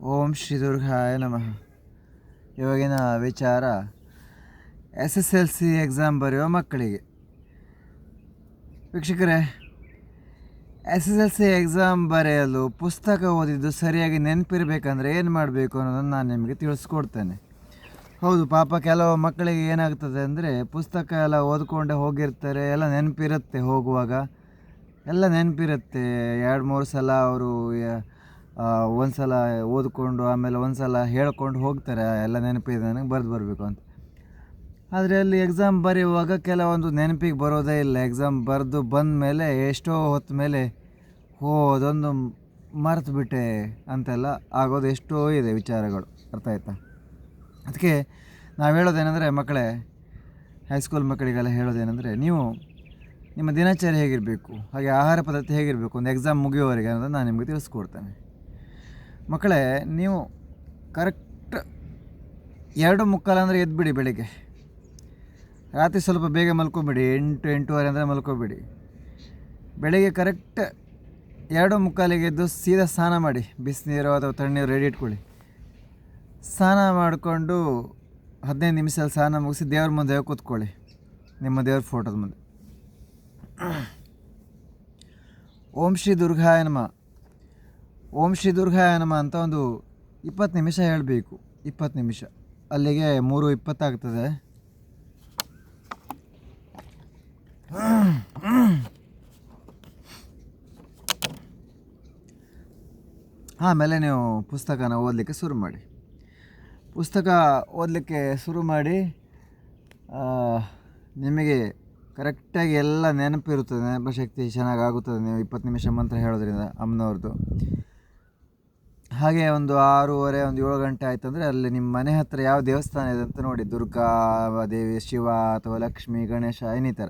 ಓಂ ಶ್ರೀ ದುರ್ಗಾಯ ನಮಃ. ಇವಾಗಿನ ವಿಚಾರ SSLC ಎಕ್ಸಾಮ್ ಬರೆಯೋ ಮಕ್ಕಳಿಗೆ. ವೀಕ್ಷಕರೇ, SSLC ಎಕ್ಸಾಮ್ ಬರೆಯಲು ಪುಸ್ತಕ ಓದಿದ್ದು ಸರಿಯಾಗಿ ನೆನಪಿರಬೇಕಂದ್ರೆ ಏನು ಮಾಡಬೇಕು ಅನ್ನೋದನ್ನು ನಾನು ನಿಮಗೆ ತಿಳಿಸ್ಕೊಡ್ತೇನೆ. ಹೌದು, ಪಾಪ ಕೆಲವು ಮಕ್ಕಳಿಗೆ ಏನಾಗ್ತದೆ ಅಂದರೆ ಪುಸ್ತಕ ಎಲ್ಲ ಓದ್ಕೊಂಡೆ ಹೋಗಿರ್ತಾರೆ, ಎಲ್ಲ ನೆನಪಿರುತ್ತೆ, ಹೋಗುವಾಗ ಎಲ್ಲ ನೆನಪಿರುತ್ತೆ. 2-3 ಸಲ ಅವರು ಒಂದು ಸಲ ಓದ್ಕೊಂಡು ಆಮೇಲೆ ಒಂದು ಸಲ ಹೇಳ್ಕೊಂಡು ಹೋಗ್ತಾರೆ, ಎಲ್ಲ ನೆನಪಿದೆ ನನಗೆ ಬರೆದು ಬರಬೇಕು ಅಂತ. ಆದರೆ ಅಲ್ಲಿ ಎಕ್ಸಾಮ್ ಬರೆಯುವಾಗ ಕೆಲವೊಂದು ನೆನಪಿಗೆ ಬರೋದೇ ಇಲ್ಲ. ಎಕ್ಸಾಮ್ ಬರೆದು ಬಂದ ಮೇಲೆ ಎಷ್ಟೋ ಹೊತ್ತ ಮೇಲೆ ಅದೊಂದು ಮರೆತು ಬಿಟ್ಟೆ ಅಂತೆಲ್ಲ ಆಗೋದು ಎಷ್ಟೋ ಇದೆ ವಿಚಾರಗಳು. ಅರ್ಥ ಆಯ್ತಾ? ಅದಕ್ಕೆ ನಾವು ಹೇಳೋದೇನೆಂದರೆ, ಮಕ್ಕಳೇ, ಹೈಸ್ಕೂಲ್ ಮಕ್ಕಳಿಗೆಲ್ಲ ಹೇಳೋದೇನೆಂದರೆ, ನೀವು ನಿಮ್ಮ ದಿನಚರಿ ಹೇಗಿರಬೇಕು, ಹಾಗೆ ಆಹಾರ ಪದ್ಧತಿ ಹೇಗಿರಬೇಕು ಒಂದು ಎಕ್ಸಾಮ್ ಮುಗಿಯೋವರೆಗೆ ಅನ್ನೋದನ್ನು ನಾನು ನಿಮಗೆ ತಿಳಿಸ್ಕೊಡ್ತೇನೆ. ಮಕ್ಕಳೇ, ನೀವು ಕರೆಕ್ಟ್ 2:45 ಅಂದರೆ ಎದ್ದುಬಿಡಿ. ಬೆಳಿಗ್ಗೆ ರಾತ್ರಿ ಸ್ವಲ್ಪ ಬೇಗ ಮಲ್ಕೊಬೇಡಿ, 8-8:15 ಅಂದರೆ ಮಲ್ಕೊಬೇಡಿ. ಬೆಳಿಗ್ಗೆ ಕರೆಕ್ಟ್ 2:45ಗೆ ಎದ್ದು ಸೀದಾ ಸ್ನಾನ ಮಾಡಿ, ಬಿಸಿನೀರು ಅಥವಾ ತಣ್ಣೀರು ರೆಡಿ ಇಟ್ಕೊಳ್ಳಿ. ಸ್ನಾನ ಮಾಡಿಕೊಂಡು 15 ನಿಮಿಷದಲ್ಲಿ ಸ್ನಾನ ಮುಗಿಸಿ ದೇವ್ರ ಮುಂದೆ ಕೂತ್ಕೊಳ್ಳಿ, ನಿಮ್ಮ ದೇವ್ರ ಫೋಟೋದ ಮುಂದೆ. ಓಂ ಶ್ರೀ ದುರ್ಗಾಯ ನಮಃ, ಓಂ ಶ್ರೀ ದುರ್ಗಾಯ ನಮಃ ಅಂತ ಒಂದು 20 ನಿಮಿಷ ಹೇಳಬೇಕು. 20 ನಿಮಿಷ, ಅಲ್ಲಿಗೆ 3:20 ಆಗ್ತದೆ. ಆಮೇಲೆ ನೀವು ಪುಸ್ತಕನ ಓದಲಿಕ್ಕೆ ಶುರು ಮಾಡಿ. ಪುಸ್ತಕ ಓದಲಿಕ್ಕೆ ಶುರು ಮಾಡಿ, ನಿಮಗೆ ಕರೆಕ್ಟಾಗಿ ಎಲ್ಲ ನೆನಪಿರುತ್ತದೆ, ನೆನಪಶಕ್ತಿ ಚೆನ್ನಾಗಿ ಆಗುತ್ತದೆ ನೀವು 20 ನಿಮಿಷ ಮಂತ್ರ ಹೇಳೋದ್ರಿಂದ ಅಮ್ಮನವ್ರದ್ದು. ಹಾಗೆ ಒಂದು 6:30 ಒಂದು 7 ಗಂಟೆ ಆಯ್ತಂದರೆ ಅಲ್ಲಿ ನಿಮ್ಮ ಮನೆ ಹತ್ತಿರ ಯಾವ ದೇವಸ್ಥಾನ ಇದೆ ಅಂತ ನೋಡಿ, ದುರ್ಗಾ ದೇವಿ, ಶಿವ ಅಥವಾ ಲಕ್ಷ್ಮೀ, ಗಣೇಶ, ಇನ್ನಿತರ.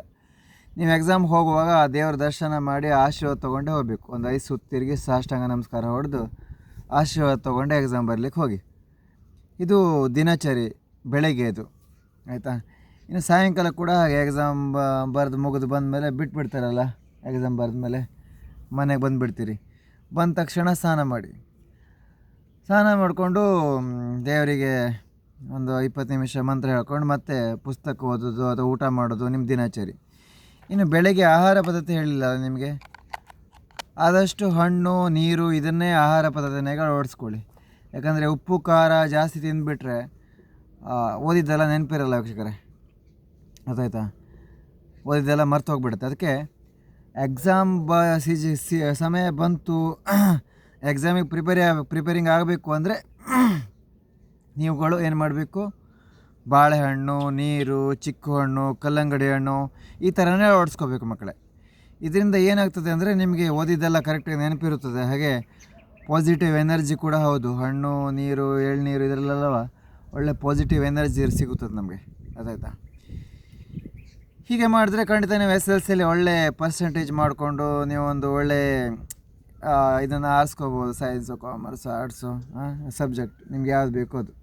ನೀವು ಎಕ್ಸಾಮ್ ಹೋಗುವಾಗ ಆ ದೇವರ ದರ್ಶನ ಮಾಡಿ ಆಶೀರ್ವಾದ ತೊಗೊಂಡೇ ಹೋಗಬೇಕು. ಒಂದು 5 ಸುತ್ತು ತಿರುಗಿ ಸಾಷ್ಟಾಂಗ ನಮಸ್ಕಾರ ಹೊಡೆದು ಆಶೀರ್ವಾದ ತೊಗೊಂಡೆ ಎಕ್ಸಾಮ್ ಬರಲಿಕ್ಕೆ ಹೋಗಿ. ಇದು ದಿನಚರಿ ಬೆಳಗ್ಗೆದು, ಆಯಿತಾ? ಇನ್ನು ಸಾಯಂಕಾಲ ಕೂಡ ಹಾಗೆ ಎಕ್ಸಾಮ್ ಬರೆದು ಮುಗಿದು ಬಂದಮೇಲೆ ಬಿಟ್ಬಿಡ್ತಾರಲ್ಲ, ಎಕ್ಸಾಮ್ ಬರೆದ್ಮೇಲೆ ಮನೆಗೆ ಬಂದುಬಿಡ್ತೀರಿ. ಬಂದ ತಕ್ಷಣ ಸ್ನಾನ ಮಾಡಿ, ಸ್ನಾನ ಮಾಡಿಕೊಂಡು ದೇವರಿಗೆ ಒಂದು 20 ನಿಮಿಷ ಮಂತ್ರ ಹೇಳ್ಕೊಂಡು ಮತ್ತೆ ಪುಸ್ತಕ ಓದೋದು ಅಥವಾ ಊಟ ಮಾಡೋದು ನಿಮ್ಮ ದಿನಚರಿ. ಇನ್ನು ಬೆಳಗ್ಗೆ ಆಹಾರ ಪದ್ಧತಿ ಹೇಳಿಲ್ಲ ನಿಮಗೆ, ಆದಷ್ಟು ಹಣ್ಣು ನೀರು ಇದನ್ನೇ ಆಹಾರ ಪದ್ಧತಿನಾಗ ಅಳವಡಿಸ್ಕೊಳ್ಳಿ. ಯಾಕಂದರೆ ಉಪ್ಪು ಖಾರ ಜಾಸ್ತಿ ತಿಂದುಬಿಟ್ರೆ ಓದಿದ್ದೆಲ್ಲ ನೆನಪಿರಲ್ಲ ವೀಕ್ಷಕರೇ, ಗೊತ್ತಾಯ್ತಾ? ಓದಿದ್ದೆಲ್ಲ ಮರ್ತು ಹೋಗ್ಬಿಡುತ್ತೆ. ಅದಕ್ಕೆ ಎಕ್ಸಾಮ್ ಸಮಯ ಬಂತು, ಎಕ್ಸಾಮಿಗೆ ಪ್ರಿಪೇರಿಂಗ್ ಆಗಬೇಕು ಅಂದರೆ ನೀವುಗಳು ಏನು ಮಾಡಬೇಕು, ಬಾಳೆಹಣ್ಣು, ನೀರು, ಚಿಕ್ಕು ಹಣ್ಣು, ಕಲ್ಲಂಗಡಿ ಹಣ್ಣು ಈ ಥರನೇ ಅಳವಡಿಸ್ಕೋಬೇಕು ಮಕ್ಕಳೇ. ಇದರಿಂದ ಏನಾಗ್ತದೆ ಅಂದರೆ ನಿಮಗೆ ಓದಿದ್ದೆಲ್ಲ ಕರೆಕ್ಟಾಗಿ ನೆನಪಿರುತ್ತದೆ, ಹಾಗೆ ಪಾಸಿಟಿವ್ ಎನರ್ಜಿ ಕೂಡ. ಹೌದು, ಹಣ್ಣು, ನೀರು, ಎಳ್ನೀರು ಇದರಲ್ಲೆಲ್ಲವ ಒಳ್ಳೆ ಪಾಸಿಟಿವ್ ಎನರ್ಜಿ ಸಿಗುತ್ತದೆ ನಮಗೆ, ಅದಾಯ್ತಾ? ಹೀಗೆ ಮಾಡಿದ್ರೆ ಖಂಡಿತ ನೀವು SSLCಯಲ್ಲಿ ಒಳ್ಳೆ ಪರ್ಸೆಂಟೇಜ್ ಮಾಡಿಕೊಂಡು ನೀವು ಒಂದು ಒಳ್ಳೆ ಇದನ್ನು ಆರಿಸ್ಕೋಬೋದು. ಸೈನ್ಸು, ಕಾಮರ್ಸು, ಆರ್ಟ್ಸು, ಸಬ್ಜೆಕ್ಟ್ ನಿಮ್ಗೆ ಯಾವ್ದು ಬೇಕೋ ಅದು.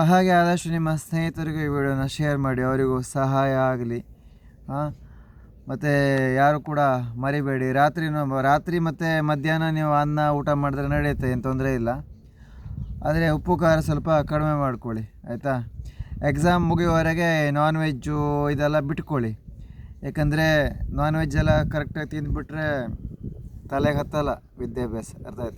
ಹಾಗೆ ಆದಷ್ಟು ನಿಮ್ಮ ಸ್ನೇಹಿತರಿಗೂ ಈ ವಿಡಿಯೋನ ಶೇರ್ ಮಾಡಿ, ಅವರಿಗೂ ಸಹಾಯ ಆಗಲಿ. ಮತ್ತು ಯಾರು ಕೂಡ ಮರಿಬೇಡಿ, ರಾತ್ರಿ ಮತ್ತು ಮಧ್ಯಾಹ್ನ ನೀವು ಅನ್ನ ಊಟ ಮಾಡಿದ್ರೆ ನಡೆಯುತ್ತೆ, ಏನು ತೊಂದರೆ ಇಲ್ಲ. ಆದರೆ ಉಪ್ಪು ಖಾರ ಸ್ವಲ್ಪ ಕಡಿಮೆ ಮಾಡ್ಕೊಳ್ಳಿ, ಆಯಿತಾ? ಎಕ್ಸಾಮ್ ಮುಗಿಯುವವರೆಗೆ ನಾನ್ ವೆಜ್ಜು ಇದೆಲ್ಲ ಬಿಟ್ಕೊಳ್ಳಿ. ಯಾಕಂದರೆ ನಾನ್ ವೆಜ್ ಎಲ್ಲ ಕರೆಕ್ಟಾಗಿ ತಿಂದುಬಿಟ್ರೆ ತಲೆಗೆ ಹತ್ತಲ್ಲ ವಿದ್ಯಾಭ್ಯಾಸ, ಅರ್ಥ ಆಯ್ತಾ?